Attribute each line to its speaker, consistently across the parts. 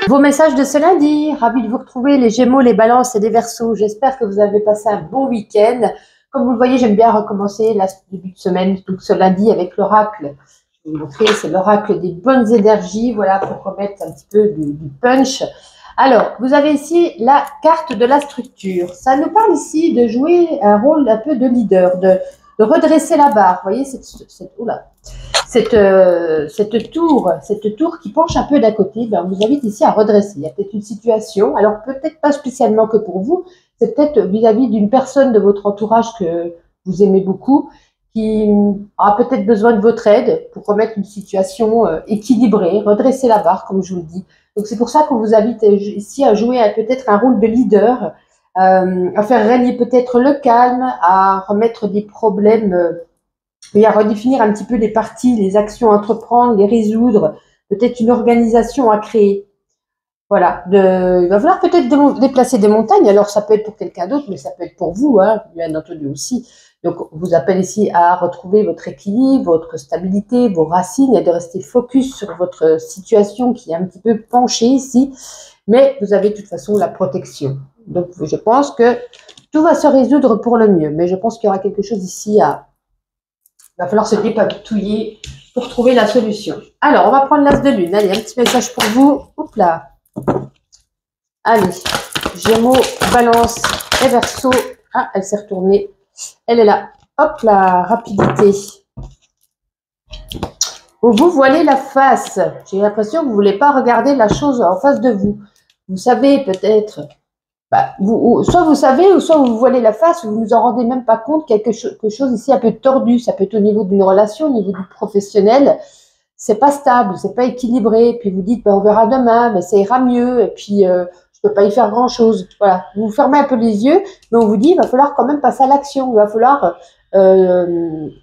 Speaker 1: Vos messages de ce lundi, ravi de vous retrouver les Gémeaux, les Balances et les Verseaux. J'espère que vous avez passé un bon week-end. Comme vous le voyez, j'aime bien recommencer le début de semaine, donc ce lundi avec l'oracle. Je vais vous montrer, c'est l'oracle des bonnes énergies, voilà, pour remettre un petit peu du punch. Alors, vous avez ici la carte de la structure. Ça nous parle ici de jouer un rôle un peu de leader, de redresser la barre. Vous voyez, cette tour qui penche un peu d'à côté, ben, on vous invite ici à redresser. Il y a peut-être une situation, alors peut-être pas spécialement que pour vous, c'est peut-être vis-à-vis d'une personne de votre entourage que vous aimez beaucoup, qui aura peut-être besoin de votre aide pour remettre une situation équilibrée, redresser la barre, comme je vous le dis. Donc c'est pour ça qu'on vous invite ici à jouer peut-être un rôle de leader, à faire régner peut-être le calme, à remettre des problèmes et à redéfinir un petit peu les parties, les actions à entreprendre, les résoudre, peut-être une organisation à créer. Voilà, il va falloir peut-être déplacer des montagnes, alors ça peut être pour quelqu'un d'autre, mais ça peut être pour vous, hein, bien entendu aussi. Donc, on vous appelle ici à retrouver votre équilibre, votre stabilité, vos racines, et de rester focus sur votre situation qui est un petit peu penchée ici, mais vous avez de toute façon la protection. Donc, je pense que tout va se résoudre pour le mieux, mais je pense qu'il y aura quelque chose ici il va falloir se dépatouiller pour trouver la solution. Alors, on va prendre l'as de lune. Allez, un petit message pour vous. Hop là. Allez, Gémeaux, Balance et Verseau. Ah, elle s'est retournée. Elle est là. Hop là, rapidité. Vous vous voilez la face. J'ai l'impression que vous ne voulez pas regarder la chose en face de vous. Vous savez peut-être, soit vous savez, ou soit vous vous voilez la face, vous ne vous en rendez même pas compte, quelque chose ici un peu tordu. Ça peut être au niveau d'une relation, au niveau du professionnel. C'est pas stable, c'est pas équilibré. Puis vous dites, on verra demain, mais ça ira mieux. Et puis, je peux pas y faire grand chose. Voilà. Vous fermez un peu les yeux, mais on vous dit, il va falloir quand même passer à l'action. Il va falloir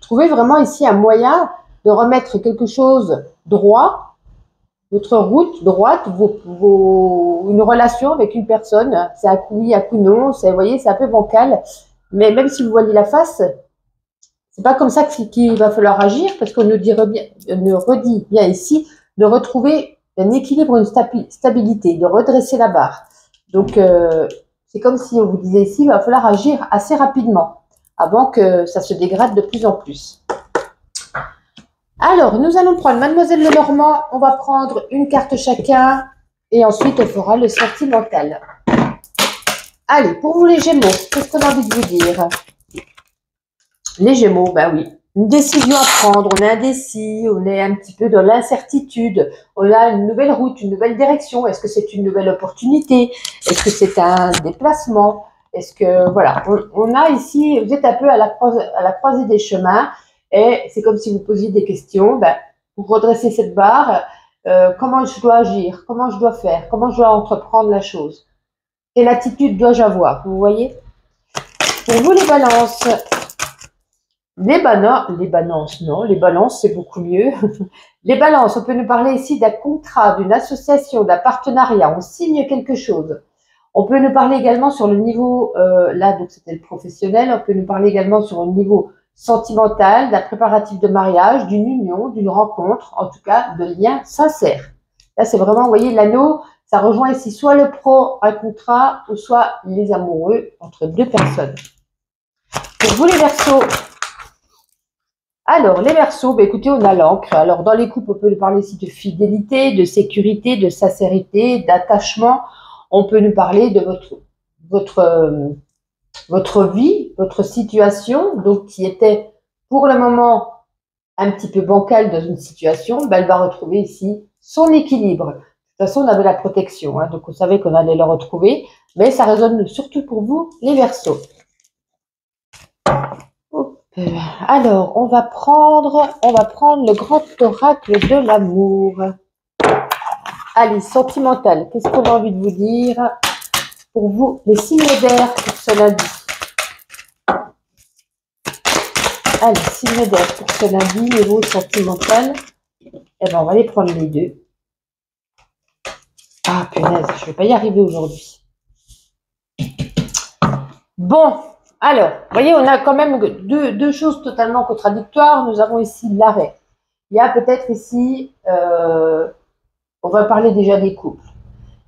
Speaker 1: trouver vraiment ici un moyen de remettre quelque chose droit, votre route droite, une relation avec une personne. C'est à coup oui, à coup non. Vous voyez, c'est un peu bancal. Mais même si vous voyez la face, c'est pas comme ça qu'il va falloir agir, parce qu'on nous redit bien ici de retrouver un équilibre, une stabilité, de redresser la barre. Donc, c'est comme si on vous disait ici, il va falloir agir assez rapidement avant que ça se dégrade de plus en plus. Alors, nous allons prendre Mademoiselle Lenormand. On va prendre une carte chacun et ensuite on fera le sentimental. Allez, pour vous les Gémeaux, qu'est-ce qu'on a envie de vous dire ? Les Gémeaux, ben oui, une décision à prendre, on est indécis, on est un petit peu dans l'incertitude, on a une nouvelle route, une nouvelle direction, est-ce que c'est une nouvelle opportunité, est-ce que c'est un déplacement, est-ce que, voilà, on a ici, vous êtes un peu à la croisée des chemins, et c'est comme si vous posiez des questions, ben, pour redresser cette barre, comment je dois agir, comment je dois faire, comment je dois entreprendre la chose, quelle attitude dois-je avoir, vous voyez? Pour vous les balances, les balances, c'est beaucoup mieux. Les balances, on peut nous parler ici d'un contrat, d'une association, d'un partenariat. On signe quelque chose. On peut nous parler également sur le niveau, là, donc c'était le professionnel. On peut nous parler également sur un niveau sentimental, d'un préparatif de mariage, d'une union, d'une rencontre, en tout cas, de liens sincères. Là, c'est vraiment, vous voyez, l'anneau, ça rejoint ici soit le pro, un contrat, ou soit les amoureux entre deux personnes. Pour vous, les Verseaux, alors, les Verseaux, ben écoutez, on a l'encre. Alors, dans les couples, on peut nous parler ici de fidélité, de sécurité, de sincérité, d'attachement. On peut nous parler de votre vie, votre situation, donc qui était pour le moment un petit peu bancale dans une situation, ben, elle va retrouver ici son équilibre. De toute façon, on avait la protection, hein, donc on savait qu'on allait le retrouver, mais ça résonne surtout pour vous, les Verseaux. Alors, on va prendre le grand oracle de l'amour. Allez, sentimental. Qu'est-ce qu'on a envie de vous dire pour vous, les signes d'air pour ce lundi? Allez, signes d'air pour ce lundi, niveau sentimental. Eh bien, on va les prendre les deux. Ah, punaise, je ne vais pas y arriver aujourd'hui. Bon. Alors, vous voyez, on a quand même deux choses totalement contradictoires. Nous avons ici l'arrêt. Il y a peut-être ici, on va parler déjà des couples.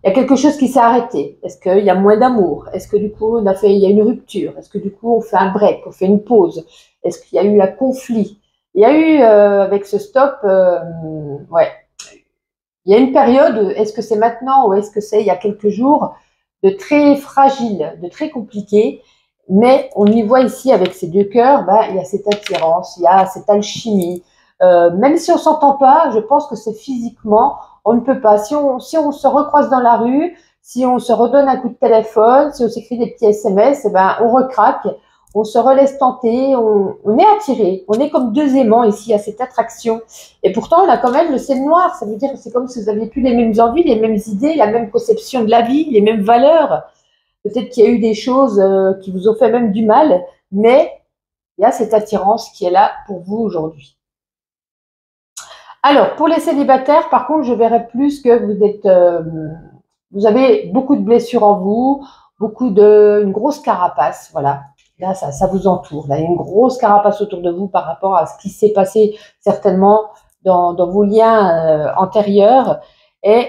Speaker 1: Il y a quelque chose qui s'est arrêté. Est-ce qu'il y a moins d'amour? Est-ce que du coup, il y a une rupture? Est-ce que du coup, on fait un break, on fait une pause? Est-ce qu'il y a eu un conflit? Il y a eu, avec ce stop, ouais, il y a une période, est-ce que c'est maintenant ou est-ce que c'est il y a quelques jours, de très fragile, de très compliqué, mais on y voit ici avec ces deux cœurs, il y a cette attirance, il y a cette alchimie. Même si on s'entend pas, je pense que c'est physiquement, on ne peut pas. Si on se recroise dans la rue, si on se redonne un coup de téléphone, si on s'écrit des petits SMS, on recraque, on se relaisse tenter, on est attiré, on est comme deux aimants ici à cette attraction. Et pourtant, on a quand même le ciel noir. Ça veut dire que c'est comme si vous aviez plus les mêmes envies, les mêmes idées, la même conception de la vie, les mêmes valeurs. Peut-être qu'il y a eu des choses qui vous ont fait même du mal, mais il y a cette attirance qui est là pour vous aujourd'hui. Alors, pour les célibataires, par contre, je verrais plus que vous avez beaucoup de blessures en vous, une grosse carapace, voilà. Là, ça vous entoure. Là, il y a une grosse carapace autour de vous par rapport à ce qui s'est passé certainement dans vos liens antérieurs. Et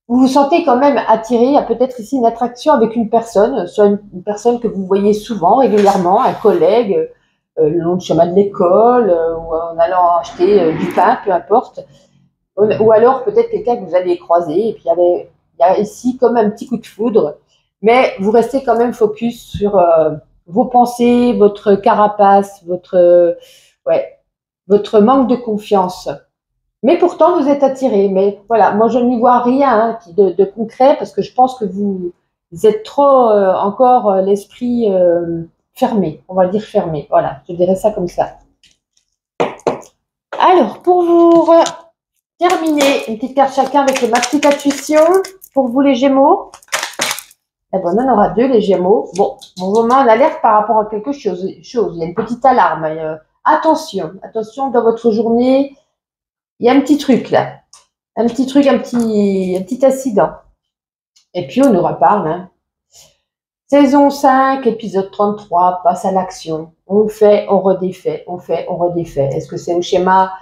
Speaker 1: vous vous sentez quand même attiré. Il y a peut-être ici une attraction avec une personne, soit une personne que vous voyez souvent, régulièrement, un collègue, le long du chemin de l'école, ou en allant acheter du pain, peu importe. Ou alors peut-être quelqu'un que vous allez croiser. Et puis il y a ici comme un petit coup de foudre. Mais vous restez quand même focus sur vos pensées, votre carapace, votre manque de confiance. Mais pourtant, vous êtes attiré. Mais voilà, moi, je n'y vois rien de concret parce que je pense que vous êtes trop encore l'esprit fermé. On va dire fermé. Voilà, je dirais ça comme ça. Alors, pour vous terminer, une petite carte chacun avec ma petite intuition. Pour vous, les Gémeaux. Eh ben, on en aura deux, les Gémeaux. Bon, on vous met en alerte par rapport à quelque chose. Il y a une petite alarme. Attention dans votre journée. Il y a un petit truc là. Un petit incident. Et puis on nous reparle. Hein. Saison 5, épisode 33, passe à l'action. On fait, on redéfait, on fait, on redéfait. Est-ce que c'est au schéma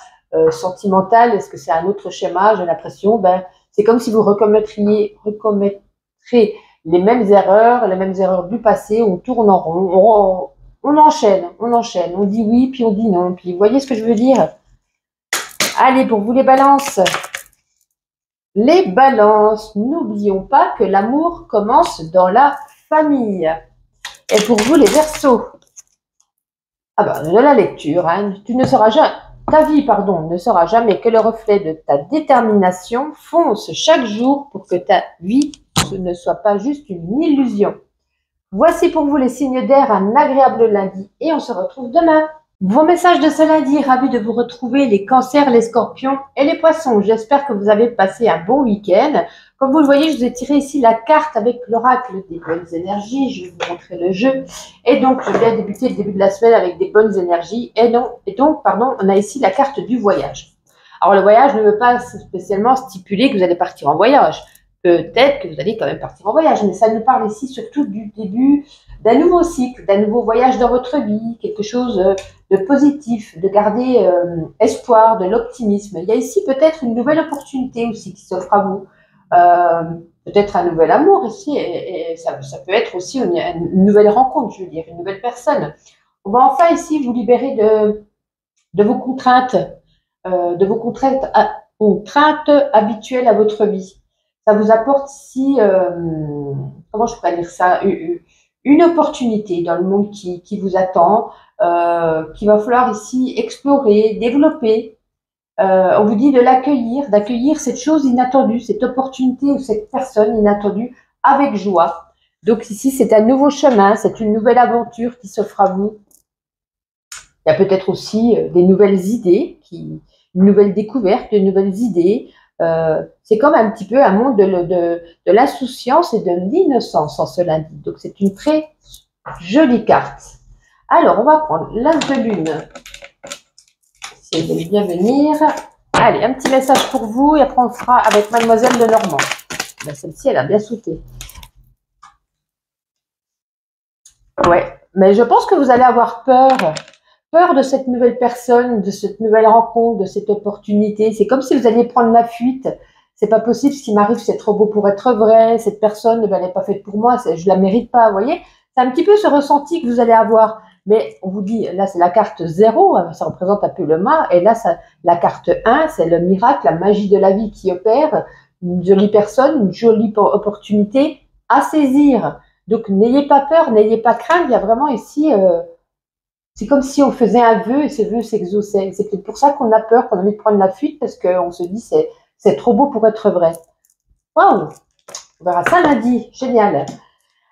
Speaker 1: sentimental? Est-ce que c'est un autre schéma? J'ai l'impression, c'est comme si vous recommettriez les mêmes erreurs du passé. On tourne en rond, on enchaîne. On dit oui, puis on dit non. Puis vous voyez ce que je veux dire? Allez, pour vous les balances. Les balances, n'oublions pas que l'amour commence dans la famille. Et pour vous les Verseaux, de la lecture, hein, ta vie ne sera jamais que le reflet de ta détermination. Fonce chaque jour pour que ta vie ne soit pas juste une illusion. Voici pour vous les signes d'air, un agréable lundi et on se retrouve demain. Vos messages de ce lundi, ravi de vous retrouver les cancers, les scorpions et les poissons. J'espère que vous avez passé un bon week-end. Comme vous le voyez, je vous ai tiré ici la carte avec l'oracle des bonnes énergies. Je vais vous montrer le jeu. Et donc, je viens débuter le début de la semaine avec des bonnes énergies. Et donc, on a ici la carte du voyage. Alors, le voyage ne veut pas spécialement stipuler que vous allez partir en voyage. Peut-être que vous allez quand même partir en voyage, mais ça nous parle ici surtout du début d'un nouveau cycle, d'un nouveau voyage dans votre vie, quelque chose de positif, de garder espoir, de l'optimisme. Il y a ici peut-être une nouvelle opportunité aussi qui s'offre à vous, peut-être un nouvel amour ici, et ça peut être aussi une nouvelle rencontre, je veux dire, une nouvelle personne. On va enfin ici vous libérer de vos contraintes, contraintes habituelles à votre vie. Ça vous apporte ici, comment je pourrais dire ça, une opportunité dans le monde qui vous attend, qu'il va falloir ici explorer, développer. On vous dit de d'accueillir cette chose inattendue, cette opportunité ou cette personne inattendue avec joie. Donc ici, c'est un nouveau chemin, c'est une nouvelle aventure qui s'offre à vous. Il y a peut-être aussi des nouvelles idées, une nouvelle découverte, de nouvelles idées. C'est comme un petit peu un monde de l'insouciance et de l'innocence en ce lundi. Donc, c'est une très jolie carte. Alors, on va prendre l'as de lune. Si elle veut bien venir. Allez, un petit message pour vous et après on fera avec Mademoiselle Lenormand. Celle-ci, elle a bien sauté. Ouais, mais je pense que vous allez avoir peur de cette nouvelle personne, de cette nouvelle rencontre, de cette opportunité. C'est comme si vous alliez prendre la fuite. c'est pas possible, ce qui m'arrive, c'est trop beau pour être vrai, cette personne, ben, elle n'est pas faite pour moi, je la mérite pas, vous voyez. C'est un petit peu ce ressenti que vous allez avoir. Mais on vous dit, là, c'est la carte 0, ça représente un peu le mât, et là, la carte 1, c'est le miracle, la magie de la vie qui opère, une jolie personne, une jolie opportunité à saisir. Donc, n'ayez pas peur, n'ayez pas crainte, il y a vraiment ici, c'est comme si on faisait un vœu et ce vœu s'exauçait. C'est peut-être pour ça qu'on a peur, qu'on a envie de prendre la fuite, parce qu'on se dit, c'est trop beau pour être vrai. Waouh! On verra ça lundi, génial.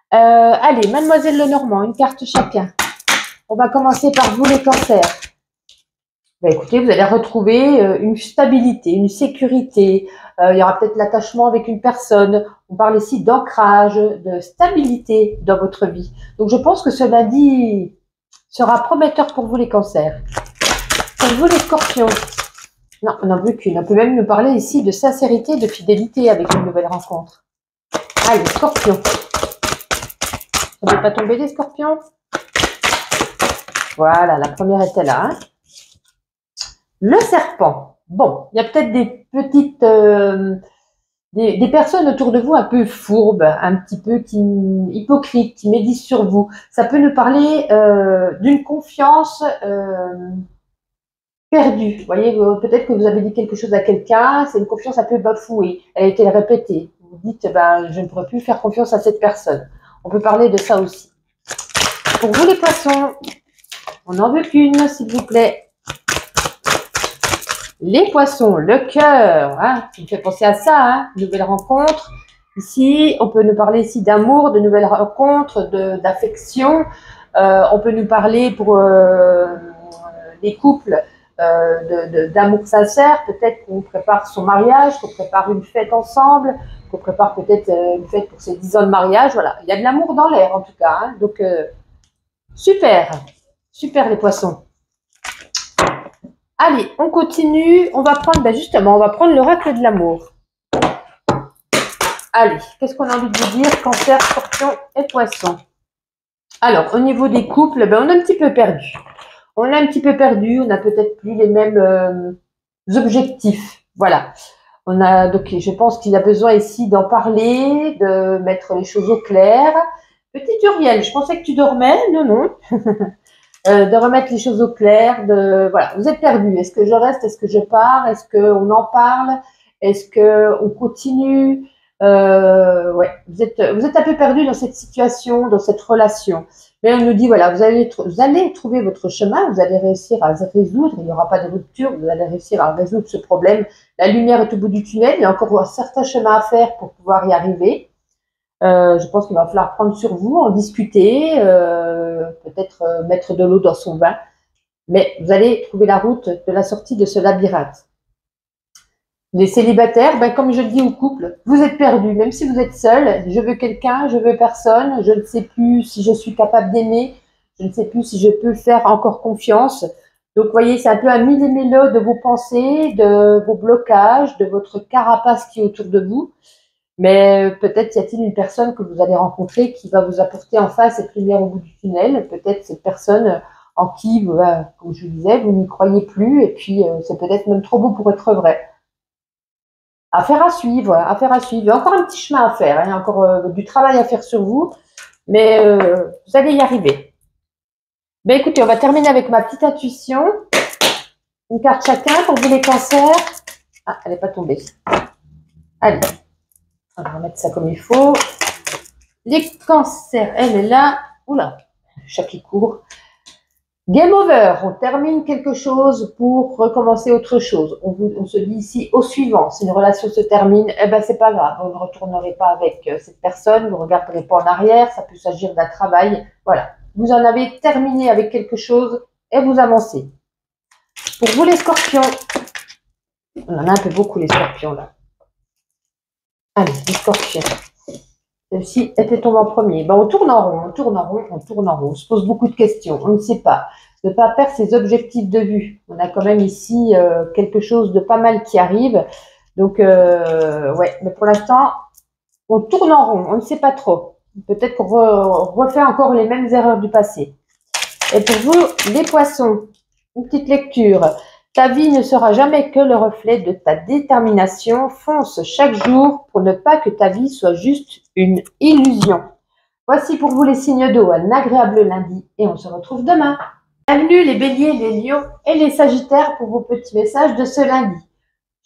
Speaker 1: Allez, Mademoiselle Lenormand, une carte chacun. On va commencer par vous les cancers. Ben, écoutez, vous allez retrouver une stabilité, une sécurité. Il y aura peut-être l'attachement avec une personne. On parle ici d'ancrage, de stabilité dans votre vie. Donc, je pense que ce lundi sera prometteur pour vous les cancers. Pour vous les scorpions. Non, on n'en veut qu'une. On peut même nous parler ici de sincérité, de fidélité avec une nouvelle rencontre. Allez, scorpions. Ça ne veut pas tomber les scorpions? Voilà, la première était là. Hein. Le serpent. Bon, il y a peut-être des petites... des personnes autour de vous un peu fourbes, un petit peu hypocrites, qui médisent sur vous. Ça peut nous parler d'une confiance perdue. Vous voyez, peut-être que vous avez dit quelque chose à quelqu'un, c'est une confiance un peu bafouée. Elle a été répétée. Vous dites, ben, je ne pourrais plus faire confiance à cette personne. On peut parler de ça aussi. Pour vous les poissons, on n'en veut qu'une, s'il vous plaît. Les poissons, le cœur, hein, ça me fait penser à ça, hein, nouvelle rencontre. Ici, on peut nous parler ici d'amour, de nouvelles rencontres, d'affection. On peut nous parler pour les couples d'amour sincère. Peut-être qu'on prépare son mariage, qu'on prépare une fête ensemble, qu'on prépare peut-être une fête pour ses 10 ans de mariage. Voilà, il y a de l'amour dans l'air en tout cas. Hein. Donc, super, super les poissons. Allez, on continue. On va prendre, ben justement, on va prendre l'oracle de l'amour. Allez, qu'est-ce qu'on a envie de vous dire? Cancer, scorpion et poisson. Alors, au niveau des couples, ben, on est un petit peu perdu. On est un petit peu perdu. On n'a peut-être plus les mêmes objectifs. Voilà. Donc, je pense qu'il y a besoin ici d'en parler, de mettre les choses au clair. Petite Uriel, je pensais que tu dormais. Non, non. De remettre les choses au clair, voilà, vous êtes perdu. Est-ce que je reste? Est-ce que je pars? Est-ce qu'on en parle? Est-ce qu'on continue? Ouais, vous êtes un peu perdu dans cette situation, dans cette relation. Mais on nous dit, voilà, vous allez trouver votre chemin, vous allez réussir à résoudre, il n'y aura pas de rupture, vous allez réussir à résoudre ce problème. La lumière est au bout du tunnel, il y a encore un certain chemin à faire pour pouvoir y arriver. Je pense qu'il va falloir prendre sur vous, en discuter, peut-être mettre de l'eau dans son vin. Mais vous allez trouver la route de la sortie de ce labyrinthe. Les célibataires, ben, comme je le dis au couple, vous êtes perdus, même si vous êtes seul. Je veux quelqu'un, je veux personne. Je ne sais plus si je suis capable d'aimer. Je ne sais plus si je peux faire encore confiance. Donc, vous voyez, c'est un peu un mille-et-mille de vos pensées, de vos blocages, de votre carapace qui est autour de vous. Mais peut-être y a-t-il une personne que vous allez rencontrer qui va vous apporter enfin cette lumière au bout du tunnel. Peut-être cette personne en qui, comme je vous disais, vous n'y croyez plus. Et puis, c'est peut-être même trop beau pour être vrai. Affaire à suivre, affaire à suivre. Il y a encore un petit chemin à faire. Hein. Il y a encore du travail à faire sur vous. Mais vous allez y arriver. Ben écoutez, on va terminer avec ma petite intuition. Une carte chacun pour vous les cancers. Ah, elle n'est pas tombée. Allez. On va remettre ça comme il faut. Les cancers, elle est là. Oula, chat qui court. Game over. On termine quelque chose pour recommencer autre chose. On se dit ici au suivant. Si une relation se termine, eh ben c'est pas grave. Vous ne retournerez pas avec cette personne. Vous ne regarderez pas en arrière. Ça peut s'agir d'un travail. Voilà. Vous en avez terminé avec quelque chose et vous avancez. Pour vous les scorpions, on en a un peu beaucoup les scorpions là. Allez, les scorpions. Celle-ci était tombée en premier. Ben, on tourne en rond, on tourne en rond, on tourne en rond. On se pose beaucoup de questions. On ne sait pas. Ne pas perdre ses objectifs de vue. On a quand même ici quelque chose de pas mal qui arrive. Donc, ouais. Mais pour l'instant, on tourne en rond. On ne sait pas trop. Peut-être qu'on refait encore les mêmes erreurs du passé. Et pour vous, les poissons, une petite lecture. Ta vie ne sera jamais que le reflet de ta détermination. Fonce chaque jour pour ne pas que ta vie soit juste une illusion. Voici pour vous les signes d'eau, un agréable lundi et on se retrouve demain. Bienvenue les béliers, les lions et les sagittaires pour vos petits messages de ce lundi.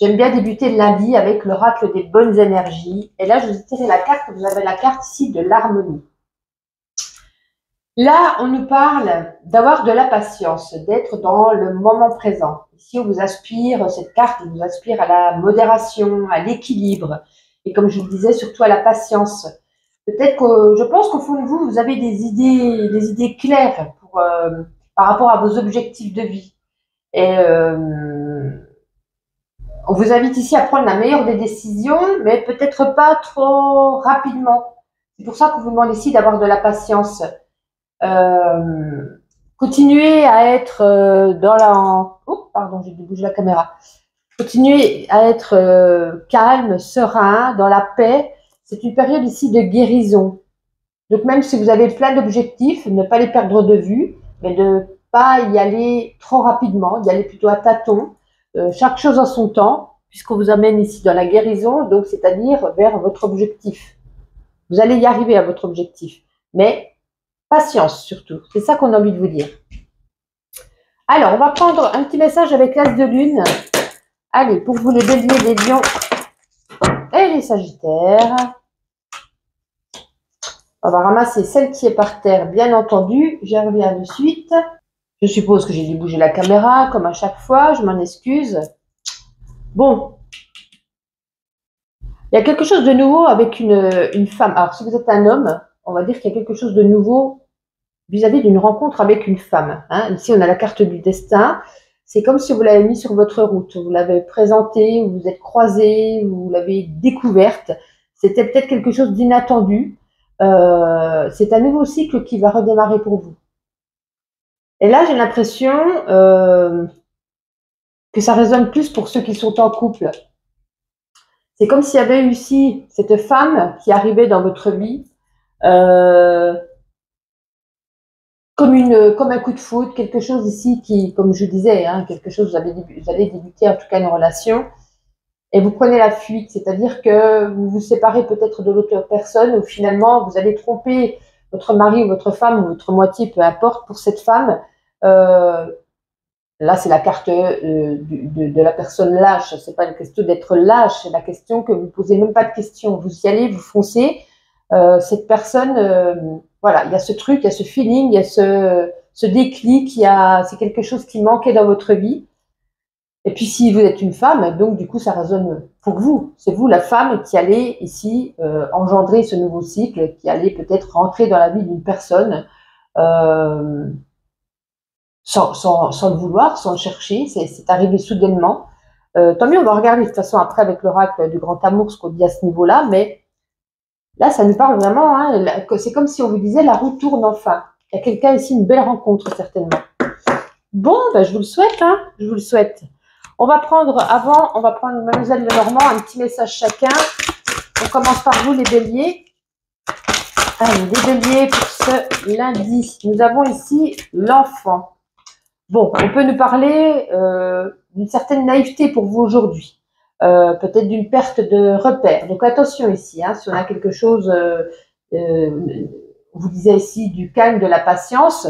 Speaker 1: J'aime bien débuter le lundi avec l'oracle des bonnes énergies. Et là, je vous ai tiré la carte, vous avez la carte ici de l'harmonie. Là, on nous parle d'avoir de la patience, d'être dans le moment présent. Ici, on vous aspire, cette carte vous aspire à la modération, à l'équilibre. Et comme je vous le disais, surtout à la patience. Peut-être que je pense qu'au fond de vous, vous avez des idées claires pour, par rapport à vos objectifs de vie. Et on vous invite ici à prendre la meilleure des décisions, mais peut-être pas trop rapidement. C'est pour ça qu'on vous demande ici d'avoir de la patience. Continuez à être dans la... Oh, pardon, j'ai dû bouger la caméra. Continuez à être calme, serein, dans la paix. C'est une période ici de guérison. Donc même si vous avez plein d'objectifs, ne pas les perdre de vue, mais de ne pas y aller trop rapidement, d'y aller plutôt à tâtons. Chaque chose en son temps, puisqu'on vous amène ici dans la guérison, donc c'est-à-dire vers votre objectif. Vous allez y arriver à votre objectif, mais patience surtout, c'est ça qu'on a envie de vous dire. Alors, on va prendre un petit message avec l'as de lune. Allez, pour vous les béliers, les lions et les sagittaires. On va ramasser celle qui est par terre, bien entendu. J'y reviens de suite. Je suppose que j'ai dû bouger la caméra, comme à chaque fois. Je m'en excuse. Bon. Il y a quelque chose de nouveau avec une femme. Alors, si vous êtes un homme, on va dire qu'il y a quelque chose de nouveau vis-à-vis d'une rencontre avec une femme. Hein. Ici, on a la carte du destin. C'est comme si vous l'avez mis sur votre route. Vous l'avez présentée, vous vous êtes croisés, vous l'avez découverte. C'était peut-être quelque chose d'inattendu. C'est un nouveau cycle qui va redémarrer pour vous. Et là, j'ai l'impression que ça résonne plus pour ceux qui sont en couple. C'est comme s'il y avait eu ici cette femme qui arrivait dans votre vie comme un coup de foudre, quelque chose ici qui, comme je disais, hein, quelque chose, vous allez débuter en tout cas une relation et vous prenez la fuite, c'est-à-dire que vous vous séparez peut-être de l'autre personne ou finalement vous allez tromper votre mari ou votre femme ou votre moitié, peu importe, pour cette femme. Là, c'est la carte de la personne lâche. C'est pas une question d'être lâche, c'est la question que vous ne posez même pas de questions. Vous y allez, vous foncez. Cette personne, voilà, il y a ce truc, il y a ce feeling, il y a ce déclic, c'est quelque chose qui manquait dans votre vie. Et puis si vous êtes une femme, donc du coup ça résonne pour vous. C'est vous la femme qui allez ici engendrer ce nouveau cycle, qui allez peut-être rentrer dans la vie d'une personne sans le vouloir, sans le chercher. C'est arrivé soudainement. Tant mieux, on va regarder de toute façon après avec l'oracle du grand amour ce qu'on dit à ce niveau-là, mais là, ça nous parle vraiment, hein, c'est comme si on vous disait la roue tourne enfin. Il y a quelqu'un ici, une belle rencontre certainement. Bon, ben, je vous le souhaite, hein, je vous le souhaite. On va prendre Mademoiselle Lenormand, un petit message chacun. On commence par vous les béliers. Allez, les béliers pour ce lundi. Nous avons ici l'enfant. Bon, on peut nous parler d'une certaine naïveté pour vous aujourd'hui. Peut-être d'une perte de repère. Donc attention ici, hein, si on a quelque chose, on vous disait ici du calme, de la patience,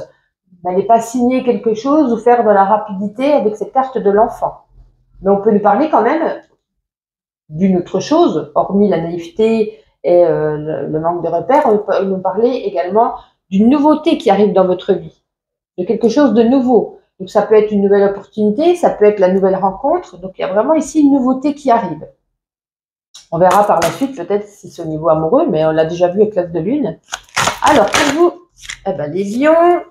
Speaker 1: n'allez pas signer quelque chose ou faire de la rapidité avec cette carte de l'enfant. Mais on peut nous parler quand même d'une autre chose, hormis la naïveté et le manque de repère, on peut nous parler également d'une nouveauté qui arrive dans votre vie, de quelque chose de nouveau. Donc ça peut être une nouvelle opportunité, ça peut être la nouvelle rencontre. Donc il y a vraiment ici une nouveauté qui arrive. On verra par la suite peut-être si c'est au niveau amoureux, mais on l'a déjà vu avec l'as de lune. Alors pour vous, eh ben, les lions,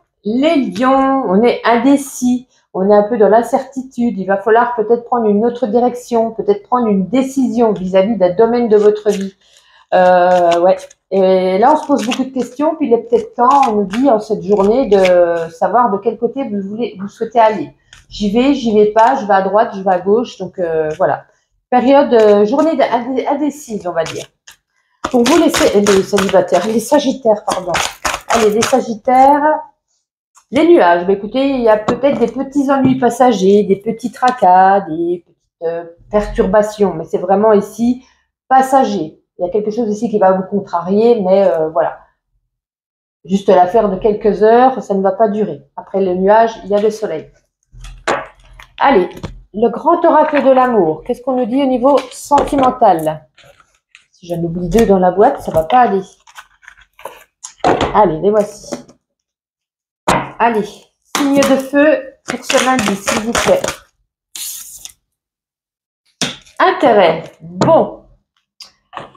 Speaker 1: on est indécis, on est un peu dans l'incertitude. Il va falloir peut-être prendre une autre direction, peut-être prendre une décision vis-à-vis d'un domaine de votre vie. Ouais. Et là, on se pose beaucoup de questions, puis il est peut-être temps, on nous dit en cette journée, de savoir de quel côté vous souhaitez aller. J'y vais pas, je vais à droite, je vais à gauche, donc voilà. Période, journée indécise, on va dire. Pour vous, les célibataires, les sagittaires, pardon. Allez, les sagittaires, Les nuages, bah, écoutez, il y a peut-être des petits ennuis passagers, des petits tracas, des petites perturbations, mais c'est vraiment ici passager. Il y a quelque chose ici qui va vous contrarier, mais voilà. Juste l'affaire de quelques heures, ça ne va pas durer. Après le nuage, il y a le soleil. Allez, le grand oracle de l'amour. Qu'est-ce qu'on nous dit au niveau sentimental? Si j'en oublie deux dans la boîte, ça ne va pas aller. Allez, les voici. Allez, signe de feu pour ce lundi, s'il vous plaît. Intérêt. Bon.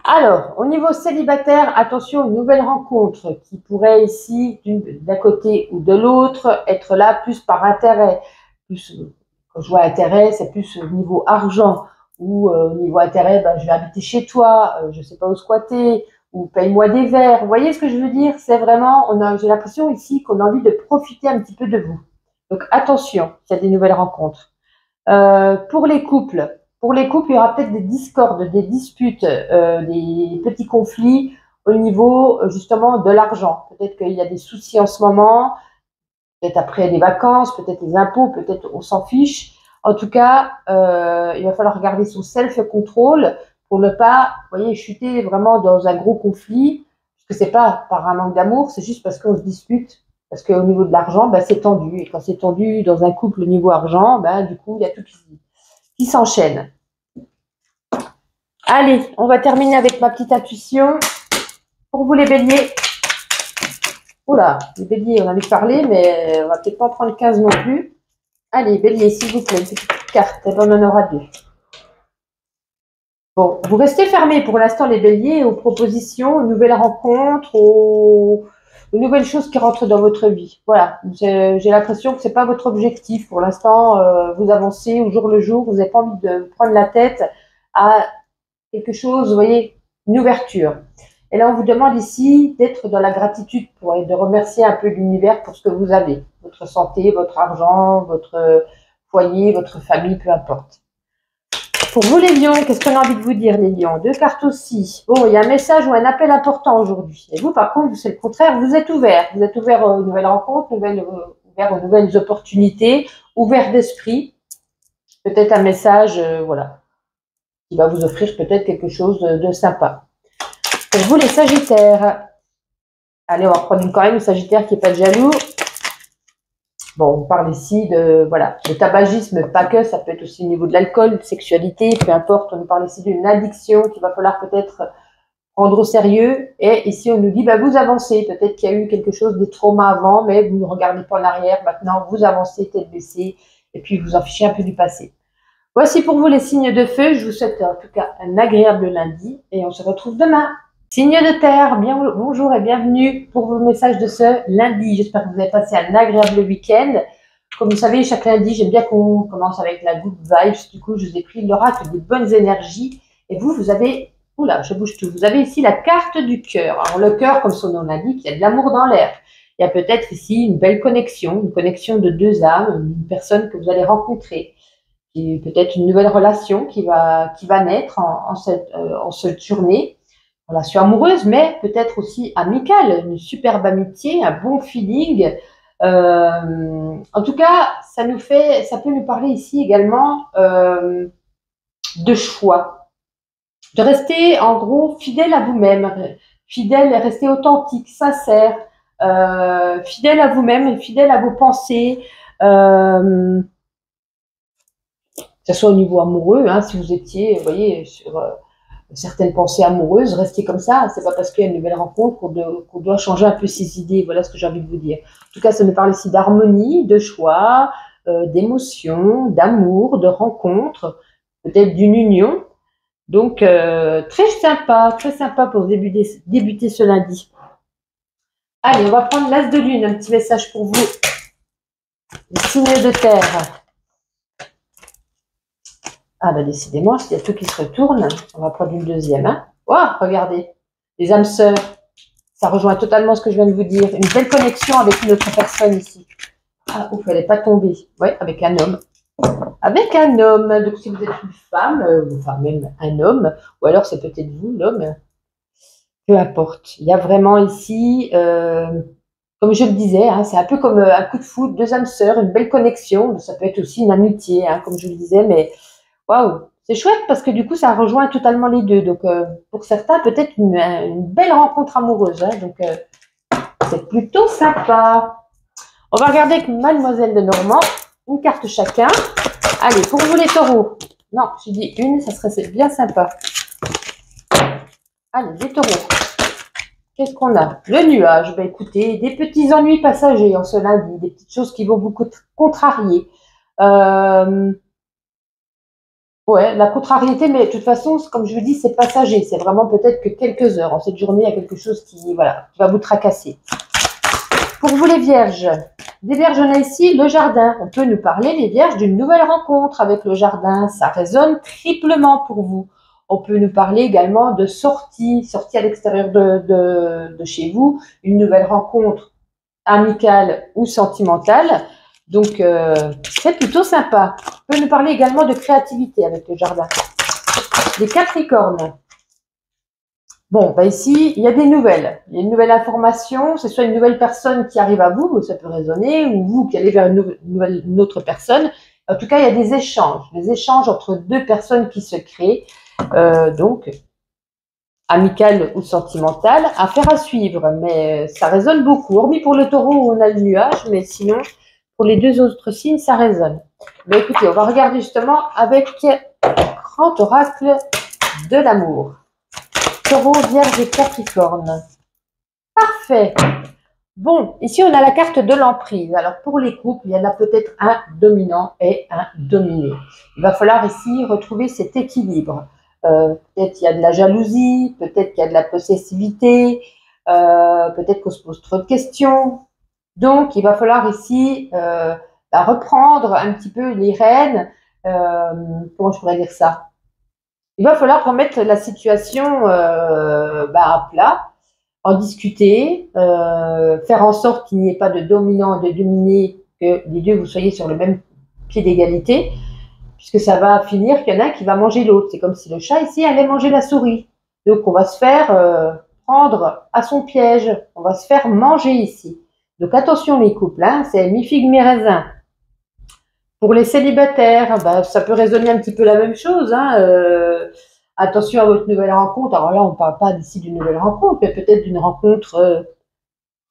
Speaker 1: Alors, au niveau célibataire, attention aux nouvelles rencontres qui pourraient ici, d'un côté ou de l'autre, être là plus par intérêt. Plus, quand je vois intérêt, c'est plus au niveau argent ou au niveau intérêt, ben, je vais habiter chez toi, je ne sais pas où squatter, ou paye-moi des verres. Vous voyez ce que je veux dire? C'est vraiment, j'ai l'impression ici qu'on a envie de profiter un petit peu de vous. Donc attention, il y a des nouvelles rencontres. Pour les couples, il y aura peut-être des discordes, des disputes, des petits conflits au niveau justement de l'argent. Peut-être qu'il y a des soucis en ce moment, peut-être après les vacances, peut-être les impôts, peut-être on s'en fiche. En tout cas, il va falloir regarder son self-control pour ne pas, vous voyez, chuter vraiment dans un gros conflit, parce que c'est pas par un manque d'amour, c'est juste parce qu'on se dispute. Parce qu'au niveau de l'argent, ben, c'est tendu. Et quand c'est tendu dans un couple au niveau argent, ben, du coup, il y a tout qui s'enchaîne. Allez, on va terminer avec ma petite intuition. Pour vous les béliers. Oula, les béliers, on a envie de parler, mais on va peut-être pas en prendre 15 non plus. Allez, bélier, s'il vous plaît, une petite carte, et ben on en aura deux. Bon, vous restez fermés pour l'instant, les béliers, aux propositions, aux nouvelles rencontres, aux nouvelles choses qui rentrent dans votre vie. Voilà, j'ai l'impression que c'est pas votre objectif. Pour l'instant, vous avancez au jour le jour, vous n'avez pas envie de prendre la tête à quelque chose, vous voyez, une ouverture. Et là, on vous demande ici d'être dans la gratitude, de remercier un peu l'univers pour ce que vous avez. Votre santé, votre argent, votre foyer, votre famille, peu importe. Pour vous les lions, qu'est-ce qu'on a envie de vous dire les lions? Deux cartes aussi. Bon, il y a un message ou un appel important aujourd'hui. Et vous, par contre, c'est le contraire, vous êtes ouvert. Vous êtes ouvert aux nouvelles rencontres, ouvert aux nouvelles opportunités, ouvert d'esprit. Peut-être un message, voilà, qui va vous offrir peut-être quelque chose de sympa. Pour vous les sagittaires, allez, on va prendre quand même une sagittaire qui n'est pas de jaloux. Bon, on parle ici de, voilà, de tabagisme, pas que, ça peut être aussi au niveau de l'alcool, de sexualité, peu importe. On nous parle ici d'une addiction qu'il va falloir peut-être prendre au sérieux. Et ici, on nous dit, bah, vous avancez. Peut-être qu'il y a eu quelque chose, des traumas avant, mais vous ne regardez pas en arrière. Maintenant, vous avancez tête baissée et puis vous en fichez un peu du passé. Voici pour vous les signes de feu. Je vous souhaite en tout cas un agréable lundi et on se retrouve demain. Signe de terre, bonjour et bienvenue pour vos messages de ce lundi. J'espère que vous avez passé un agréable week-end. Comme vous savez, chaque lundi, j'aime bien qu'on commence avec la good vibes. Du coup, je vous ai pris l'oracle des bonnes énergies. Et vous avez, oula, je bouge tout. Vous avez ici la carte du cœur. Alors, le cœur, comme son nom l'indique, il y a de l'amour dans l'air. Il y a peut-être ici une belle connexion, une connexion de deux âmes, une personne que vous allez rencontrer. Et peut-être une nouvelle relation qui va naître en cette journée. Relation amoureuse, mais peut-être aussi amicale, une superbe amitié, un bon feeling. En tout cas, ça peut nous parler ici également de choix, de rester en gros fidèle à vous-même, fidèle, rester authentique, sincère, fidèle à vous-même, fidèle à vos pensées. Que ce soit au niveau amoureux, hein, si vous étiez, vous voyez, sur certaines pensées amoureuses, restez comme ça. C'est pas parce qu'il y a une nouvelle rencontre qu'on doit changer un peu ses idées. Voilà ce que j'ai envie de vous dire. En tout cas, ça nous parle ici d'harmonie, de choix, d'émotion, d'amour, de rencontre, peut-être d'une union. Donc, très sympa pour débuter ce lundi. Allez, on va prendre l'as de lune, un petit message pour vous. Les signes de terre. Ah bah décidément, s'il y a tout qui se retourne, on va prendre une deuxième. Hein. Oh, regardez, les âmes sœurs, ça rejoint totalement ce que je viens de vous dire. Une belle connexion avec une autre personne ici. Ah, ouf, elle n'est pas tombée. Ouais, avec un homme. Avec un homme. Donc si vous êtes une femme, enfin même un homme, ou alors c'est peut-être vous l'homme, peu importe. Il y a vraiment ici, comme comme je le disais, hein, c'est un peu comme un coup de foudre, deux âmes sœurs, une belle connexion. Ça peut être aussi une amitié, hein, comme je le disais, mais waouh, c'est chouette parce que du coup, ça rejoint totalement les deux. Donc, pour certains, peut-être une belle rencontre amoureuse. Hein, donc, c'est plutôt sympa. On va regarder avec Mademoiselle de Normand, une carte chacun. Allez, pour vous les taureaux. Non, j'ai dit une, ça serait bien sympa. Allez, les taureaux. Qu'est-ce qu'on a? Le nuage. Ben, écoutez, des petits ennuis passagers en ce lundi, des petites choses qui vont vous contrarier. Ouais, la contrariété, mais de toute façon, comme je vous dis, c'est passager. C'est vraiment peut-être que quelques heures. En cette journée, il y a quelque chose qui, voilà, qui va vous tracasser. Pour vous, les vierges. Des vierges, on a ici le jardin. On peut nous parler, les vierges, d'une nouvelle rencontre avec le jardin. Ça résonne triplement pour vous. On peut nous parler également de sortie à l'extérieur de chez vous, une nouvelle rencontre amicale ou sentimentale. Donc, c'est plutôt sympa. On peut nous parler également de créativité avec le jardin. Les Capricornes. Bon, bah ici, il y a des nouvelles. Il y a une nouvelle information. C'est soit une nouvelle personne qui arrive à vous, ça peut résonner, ou vous qui allez vers une autre personne. En tout cas, il y a des échanges entre deux personnes qui se créent. Donc, amicale ou sentimentale, affaire à suivre. Mais ça résonne beaucoup. Hormis pour le taureau où on a le nuage, mais sinon, pour les deux autres signes, ça résonne. Mais écoutez, on va regarder justement avec grand oracle de l'amour. Taureau, Vierge et Capricorne. Parfait. Bon, ici on a la carte de l'emprise. Alors pour les couples, il y en a peut-être un dominant et un dominé. Il va falloir ici retrouver cet équilibre. Peut-être il y a de la jalousie, peut-être qu'il y a de la possessivité, peut-être qu'on se pose trop de questions. Donc il va falloir ici reprendre un petit peu les rênes. Comment je pourrais dire ça? Il va falloir remettre la situation à plat, en discuter, faire en sorte qu'il n'y ait pas de dominant et de dominé, que les deux vous soyez sur le même pied d'égalité, puisque ça va finir qu'il y en a un qui va manger l'autre. C'est comme si le chat ici allait manger la souris. Donc on va se faire prendre à son piège, on va se faire manger ici. Donc attention les couples, hein, c'est mi-figue, mi-raisin. Pour les célibataires, ça peut résonner un petit peu la même chose. Hein, attention à votre nouvelle rencontre. Alors là, on ne parle pas d'ici d'une nouvelle rencontre, mais peut-être d'une rencontre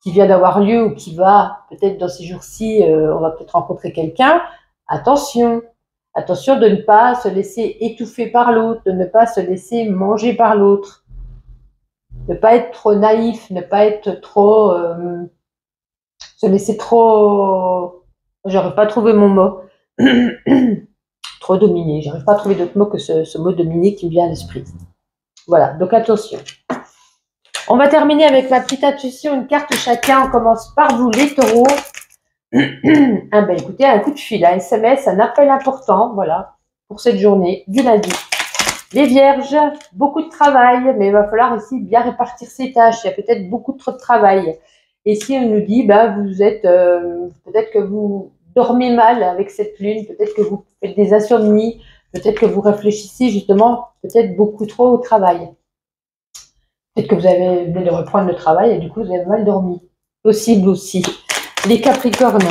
Speaker 1: qui vient d'avoir lieu ou qui va, peut-être dans ces jours-ci, on va peut-être rencontrer quelqu'un. Attention de ne pas se laisser étouffer par l'autre, de ne pas se laisser manger par l'autre. Ne pas être trop naïf, ne pas être trop... se laisser trop... J'aurais pas trouvé mon mot. Trop dominé. J'arrive pas à trouver d'autre mot que ce mot dominé qui me vient à l'esprit. Voilà, donc attention. On va terminer avec ma petite intuition, une carte chacun. On commence par vous, les taureaux. Écoutez, un coup de fil, un SMS, un appel important, voilà, pour cette journée du lundi. Les vierges, beaucoup de travail, mais il va falloir ici bien répartir ses tâches. Il y a peut-être beaucoup trop de travail. Et si on nous dit, vous êtes, peut-être que vous dormez mal avec cette lune, peut-être que vous faites des insomnies, peut-être que vous réfléchissez justement peut-être beaucoup trop au travail. Peut-être que vous avez venez de reprendre le travail et du coup vous avez mal dormi. Possible aussi. Les Capricornes.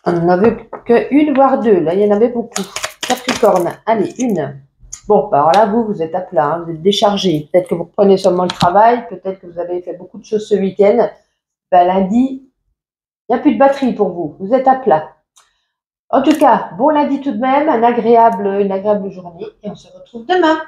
Speaker 1: On n'en avait qu'une voire deux. Là, il y en avait beaucoup. Capricorne. Allez, une. Bon, alors là, vous êtes à plat, hein, vous êtes déchargé. Peut-être que vous reprenez seulement le travail, peut-être que vous avez fait beaucoup de choses ce week-end. Lundi, il n'y a plus de batterie pour vous. Vous êtes à plat. En tout cas, bon lundi tout de même, une agréable journée et on se retrouve demain.